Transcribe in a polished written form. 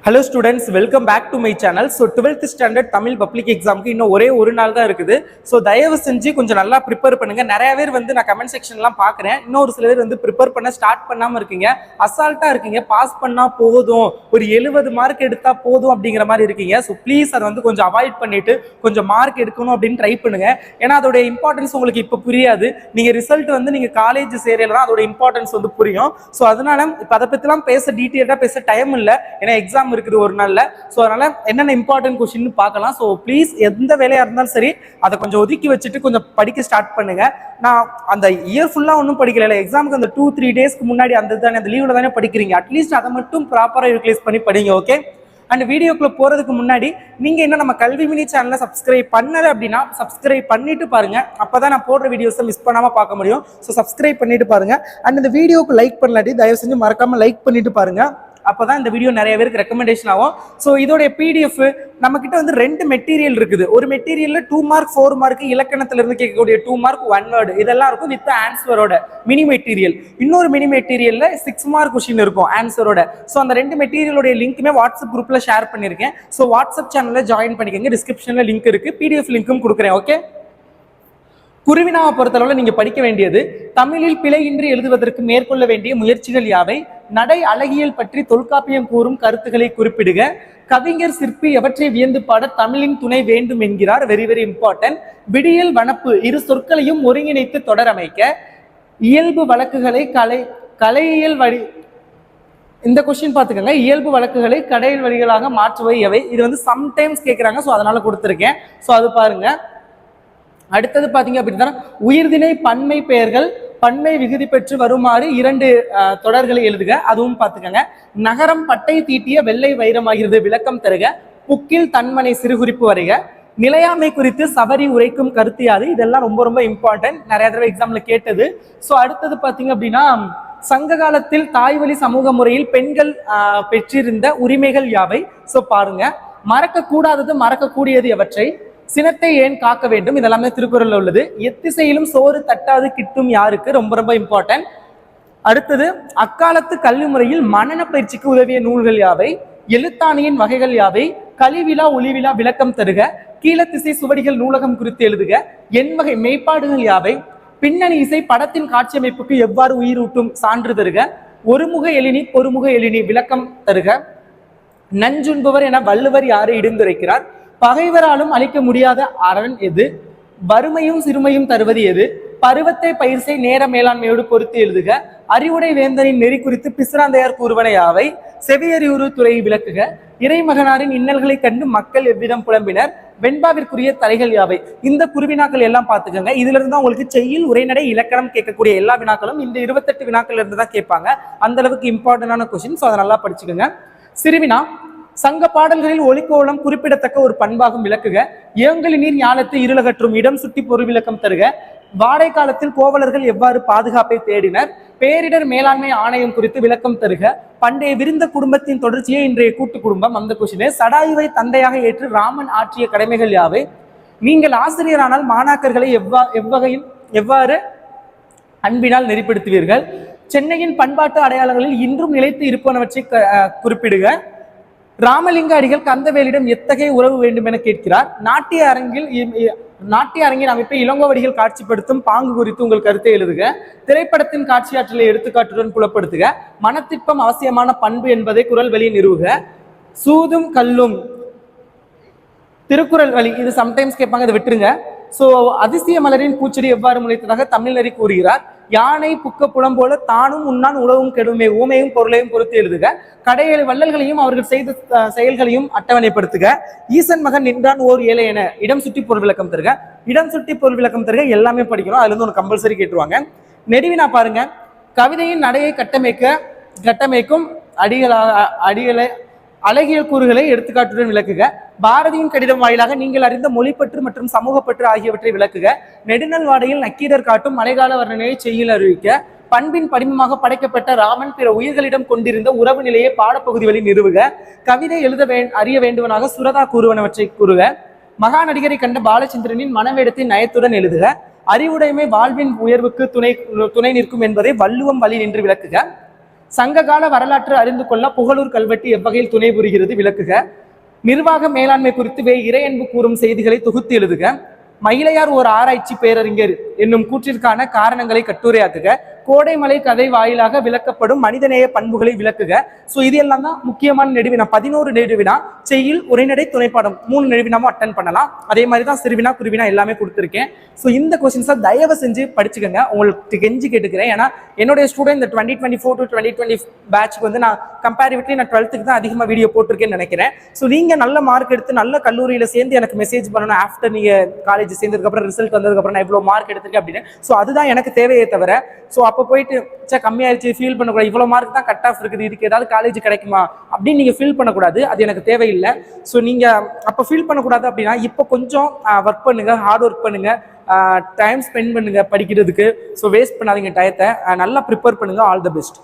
Hello students, welcome back to my channel. So 12th standard Tamil public exam க்கு இன்னும் ஒரே ஒரு நாள் தான் இருக்குது. ஸோ தயவு செஞ்சு கொஞ்சம் நல்லா ப்ரிப்பேர் பண்ணுங்க. நிறைய பேர் நான் கமெண்ட் செக்ஷன்லாம் பார்க்குறேன். இன்னொரு சில பேர் ப்ரிப்பேர் பண்ண ஸ்டார்ட் பண்ணாமல் இருக்கீங்க, அசால்ட்டாக இருக்கீங்க. பாஸ் பண்ணால் போதும், ஒரு 70 மார்க் எடுத்தால் போதும் அப்படிங்கிற மாதிரி இருக்கீங்க. ஸோ ப்ளீஸ் அதை கொஞ்சம் அவாய்ட் பண்ணிட்டு கொஞ்சம் மார்க் எடுக்கணும் அப்படின்னு ட்ரை பண்ணுங்க. ஏன்னா அதோட இம்பார்ட்டன்ஸ் உங்களுக்கு இப்போ புரியாது. நீங்கள் ரிசல்ட் நீங்கள் காலேஜ் சேரையில் தான் அதோட இம்பார்ட்டன்ஸ் புரியும். ஸோ அதனால இப்போ அதை பற்றிலாம் பேச டீட்டெயிலாக பேச டைம் இல்லை, ஏன்னா எக்ஸாம் இருக்குது ஒரு நாள்ல. சோ அதனால என்னென்ன இம்பார்ட்டன்ட் क्वेश्चन பார்க்கலாம். சோ ப்ளீஸ் எந்த வேலையா இருந்தாலும் சரி அதை கொஞ்சம் ஒதுக்கி வச்சுட்டு கொஞ்சம் படிக்க ஸ்டார்ட் பண்ணுங்க. நான் அந்த இயர் ஃபுல்லா ஒன்றும் படிக்கல, எக்ஸாமுக்கு அந்த 2-3 டேஸ்க்கு முன்னாடி அந்த லீவ்ல தானே படிக்கிறீங்க. அட்லீஸ்ட் அதை மட்டும் ப்ராப்பரா யூட்டிலைஸ் பண்ணி படிங்க. ஓகே. அண்ட் வீடியோக்குள்ள போறதுக்கு முன்னாடி நீங்க என்ன நம்ம கல்வி மினி சேனலை சப்ஸ்கிரைப் பண்ணல அப்படின்னா சப்ஸ்கிரைப் பண்ணிட்டு பாருங்க. அப்பதான் நான் போடுற வீடியோஸை மிஸ் பண்ணாம பார்க்க முடியும். ஸோ சப்ஸ்கிரைப் பண்ணிட்டு பாருங்க. அண்ட் இந்த வீடியோக்கு லைக் பண்ணலாட்டி தயவு செஞ்சு மறக்காம லைக் பண்ணிட்டு பாருங்க. அப்போதான் இந்த வீடியோ நிறைய பேருக்கு ரெக்கமெண்டேஷன் ஆகும். ஸோ இதோடைய பிடிஎஃப் நம்ம கிட்ட 2 மெட்டீரியல் இருக்குது. ஒரு மெட்டீரியல்ல 2 மார்க் 4 மார்க் இலக்கணத்துல இருந்து கேட்கக்கூடிய 2 மார்க் 1 வேர்டு இதெல்லாம் இருக்கும் வித் ஆன்சரோட மினி மெட்டீரியல். இன்னொரு மினி மெட்டீரியல்ல 6 மார்க் கொஸ்டின் இருக்கும் ஆன்சரோட. ஸோ அந்த 2 மெட்டீரியலோட லிங்க்குமே வாட்ஸ்அப் குரூப்ல ஷேர் பண்ணிருக்கேன். ஸோ வாட்ஸ்அப் சேனல்ல ஜாயின் பண்ணிக்கங்க. டிஸ்கிரிப்ஷன்ல லிங்க் இருக்கு, பிடிஎஃப் லிங்க்கும் கொடுக்குறேன். ஓகே. குருவினாவை பொறுத்தளவுல நீங்க படிக்க வேண்டியது தமிழில் பிழையின்றி எழுதுவதற்கு மேற்கொள்ள வேண்டிய முயற்சிகள் யாவை, நடை அழகியல் பற்றி தொல்காப்பியம் கூறும் கருத்துக்களை குறிப்பிடுக, கவிஞர் சிற்பி எவற்றை வியந்து பாட தமிழின் துணை வேண்டும் என்கிறார், வெரி வெரி இம்பார்ட்டன்ட், விடியல் வனப்பு இரு சொற்களையும் ஒருங்கிணைத்து தொடரமைக்க, இயல்பு வழக்குகளை கலையியல் வழி இந்த கொஸ்டின் பார்த்துக்கோங்க, இயல்பு வழக்குகளை கடையல் வழிகளாக மாற்றுவை எவை. இது சம்டைம்ஸ் கேட்குறாங்க, ஸோ அதனால கொடுத்துருக்கேன். ஸோ அது பாருங்க. அடுத்தது பாத்தீங்க அப்படின்னா உயிர்திணை பன்மை பெயர்கள் பன்மை விகுதி பெற்று வருமாறு 2 தொடர்களை எழுதுக. அதுவும் பார்த்துக்கங்க. நகரம் பட்டை தீட்டிய வெள்ளை வைரமாகிறது, விளக்கம் தருக. புக்கில் தன்மனை சிறுகுறிப்பு வரைக. நிலையாமை குறித்து சபரி உரைக்கும் கருத்து யாது. இதெல்லாம் ரொம்ப ரொம்ப இம்பார்ட்டன்ட், நிறைய தடவை எக்ஸாம்ல கேட்டது. ஸோ அடுத்தது பாத்தீங்க அப்படின்னா சங்க காலத்தில் தாய்வழி சமூக முறையில் பெண்கள் பெற்றிருந்த உரிமைகள் யாவை. ஸோ பாருங்க. மறக்க கூடாதது மறக்கக்கூடியது எவற்றை, சினத்தை ஏன் காக்க வேண்டும், இதெல்லாமே திருக்குறள்ல உள்ளது. எத்திசையிலும் சோறு தட்டாது கிட்டும் யாருக்கு, ரொம்ப ரொம்ப இம்பார்ட்டன்ட். அடுத்தது அக்காலத்து கல்வி முறையில் மனன பயிற்சிக்கு உதவிய நூல்கள் யாவை, எழுத்தாணியின் வகைகள் யாவை, கலிவிழா ஒளிவிழா விளக்கம் தருக, கீழத்திசை சுவடிகள் நூலகம் குறித்து எழுதுக, என் வகை மெய்ப்பாடுகள் யாவை, பின்னணி இசை படத்தின் காட்சி அமைப்புக்கு எவ்வாறு உயிரூட்டும் சான்று தருக, ஒருமுக எழினி பொறுமுக எழினி விளக்கம் தருக, நஞ்சுண்பவர் என வள்ளுவர் யாரை இடிந்துரைக்கிறார், பகைவராலும் அழிக்க முடியாத அரண் எது, வறுமையும் சிறுமையும் தருவது எது, பருவத்தை பயிர்சை நேர மேலாண்மையோடு பொறுத்து எழுதுக, அறிவுடை வேந்தனின் நெறி குறித்து பிசிராந்தையார் கூறுவன யாவை, செவியறிவுறு துறையை விளக்குக, இறைமகனாரின் இன்னல்களை கண்டு மக்கள் எவ்விதம் புலம்பினர், வெண்பாவிற்குரிய தலைகள் யாவை. இந்த குருவினாக்கள் எல்லாம் பார்த்துக்கோங்க. இதுல இருந்து தான் உங்களுக்கு செய்யுள் உரைநடை இலக்கணம் கேட்கக்கூடிய எல்லா வினாக்களும் இந்த 28 வினாக்கள் இருந்து தான் கேட்பாங்க. அந்த அளவுக்கு இம்பார்ட்டன்டான கொஸ்டின். ஸோ அதை நல்லா படிச்சுக்கோங்க. சிறுவினா சங்க பாடல்களில் ஒலிக்கோலம் குறிப்பிடத்தக்க ஒரு பண்பாகும் விளக்குக, ஏங்கலி நீர் ஞானத்தை இருளகற்றும் இடம் சுட்டி பொருள் விளக்கம் தருக, வாடை காலத்தில் கோவலர்கள் எவ்வாறு பாதுகாப்பை தேடினர், பேரிடர் மேலாண்மை ஆணையம் குறித்து விளக்கம் தருக, பண்டைய விருந்த குடும்பத்தின் தொடர்ச்சியே இன்றைய கூட்டு குடும்பம். அந்த கொஸ்டின். சடாயுவை தந்தையாக ஏற்று ராமன் ஆற்றிய கடமைகள் யாவை, நீங்கள் ஆசிரியரானால் மாணாக்கர்களை எவ்வாறு அன்பினால் நெறிப்படுத்துவீர்கள், சென்னையின் பண்பாட்டு அடையாளங்களில் இன்றும் நிலைத்து இருப்பனவற்றை குறிப்பிடுக, ராமலிங்க அடிகள் கந்தவேலிடம் எத்தகைய உறவு வேண்டும் என கேட்கிறார், நாட்டிய அரங்கின் அமைப்பை இளங்கோவடிகள் காட்சிப்படுத்தும் பாங்கு குறித்து உங்கள் கருத்தை எழுதுக, திரைப்படத்தின் காட்சியாற்றலை எடுத்துக்காட்டுடன் புலப்படுத்துக, மனத்திற்பம் அவசியமான பண்பு என்பதை குரல் வழி நிறுவுக, சூதும் கல்லும் திருக்குறள் வழி இது சம்டைம்ஸ் கேட்பாங்க, இதை விட்டுருங்க. ஸோ அதிசய மலரின் பூச்செடி எவ்வாறு முளைத்ததாக தமிழ்நெறி கூறுகிறார், யானை புக்க புலம் போல தானும் உண்ணான் உழவும் கெடுமே ஊமையும் பொருளையும் பொறுத்து எழுதுக, கடையேழு வள்ளல்களையும் அவர்கள் செய்த செயல்களையும் அட்டவணைப்படுத்துக, ஈசன் மகன் நின்றான் ஓர் ஏழை என இடம் சுட்டி பொருள் விளக்கம் தருக. இடம் சுட்டி பொருள் விளக்கம் தருக எல்லாமே படிக்கணும், அதுல இருந்து ஒன்று கம்பல்சரி கேட்டுருவாங்க. நெடுவினா பாருங்க. கவிதையின் நடையை கட்டமைக்கும் அடிகளை அழகியல் கூறுகளை எடுத்துக்காட்டுடன் விளக்குக, பாரதியின் கடிதம் வாயிலாக நீங்கள் அறிந்த மொழிப்பற்று மற்றும் சமூகப்பற்று ஆகியவற்றை விளக்குக, நெடுநல் வாடையில் நக்கீரர் காட்டும் மழைக்கால வர்ணனையை செய்யுள் அறிவிக்க, பண்பின் படிமமாக படைக்கப்பட்ட ராமன் பிற உயிர்களிடம் கொண்டிருந்த உறவு நிலையை பாடப்பகுதி வழி நிறுவுக, கவிதை அறிய வேண்டுவனாக சுரதா கூறுவனவற்றை கூறுக, மகா நடிகரை கண்ட பாலச்சந்திரனின் மனவேடத்தை நயத்துடன் எழுதுக, அறிவுடைமை வாழ்வின் உயர்வுக்கு துணை நிற்கும் என்பதை வள்ளுவம் வழி நின்று விளக்குக, சங்ககால வரலாற்று அறிந்து கொள்ள புகழூர் கல்வெட்டு எவ்வகையில் துணை புரிகிறது விளக்குக. நிர்வாக மேலாண்மை குறித்து இறையன்பு கூறும் செய்திகளை தொகுத்து எழுதுக. மயிலையார் ஒரு ஆராய்ச்சி பேரறிஞர் என்னும் கூற்றிற்கான காரணங்களை கட்டுரையாக்குக. கோடைமலை கதை வாயிலாக விளக்கப்படும் மனிதநேய பண்புகளை விளக்குக. ஸோ இது எல்லாம் தான் முக்கியமான நெடுவினா. 11 நெடுவினா, செய்யுள், உரைநடை, துணைப்பாடம் 3 நெடுவினாவும் அட்டன் பண்ணலாம். அதே மாதிரி தான் சிறுவினா குருவினா எல்லாமே கொடுத்துருக்கேன். ஸோ இந்த கொஸ்டின்ஸை தயவு செஞ்சு படிச்சுக்கோங்க. உங்களுக்கு கெஞ்சி கேட்டுக்கிறேன். ஏன்னா என்னுடைய ஸ்டூடெண்ட் இந்த 2024 to 2020 பேட்ச்க்கு வந்து நான் கம்பேரிவிட்லி நான் 12th தான் அதிகமாக வீடியோ போட்டிருக்கேன்னு நினைக்கிறேன். ஸோ நீங்கள் நல்ல மார்க் எடுத்து நல்ல கல்லூரியில் சேர்ந்து எனக்கு மெசேஜ் பண்ணணும். ஆஃப்டர் நீங்கள் காலேஜ் சேர்ந்ததுக்கப்புறம் ரிசல்ட் வந்ததுக்கப்புறம் நான் இவ்வளோ மார்க் எடுத்திருக்கேன் அப்படின்னு. ஸோ அதுதான் எனக்கு தேவையே தவிர, ஸோ அப்போ போயிட்டு கம்மியாயிருச்சு ஃபீல் பண்ணக்கூடாது, இவ்வளோ மார்க் தான் கட் ஆஃப் இருக்குது, இதுக்கு ஏதாவது காலேஜ் கிடைக்குமா அப்படின்னு நீங்கள் ஃபீல் பண்ணக்கூடாது. அது எனக்கு தேவையில்லை. ஸோ நீங்கள் அப்போ ஃபீல் பண்ணக்கூடாது அப்படின்னா இப்போ கொஞ்சம் ஒர்க் பண்ணுங்கள், ஹார்ட் ஒர்க் பண்ணுங்கள், டைம் ஸ்பெண்ட் பண்ணுங்கள் படிக்கிறதுக்கு. ஸோ வேஸ்ட் பண்ணாதீங்க டயத்தை, நல்லா ப்ரிப்பேர் பண்ணுங்கள். All the best.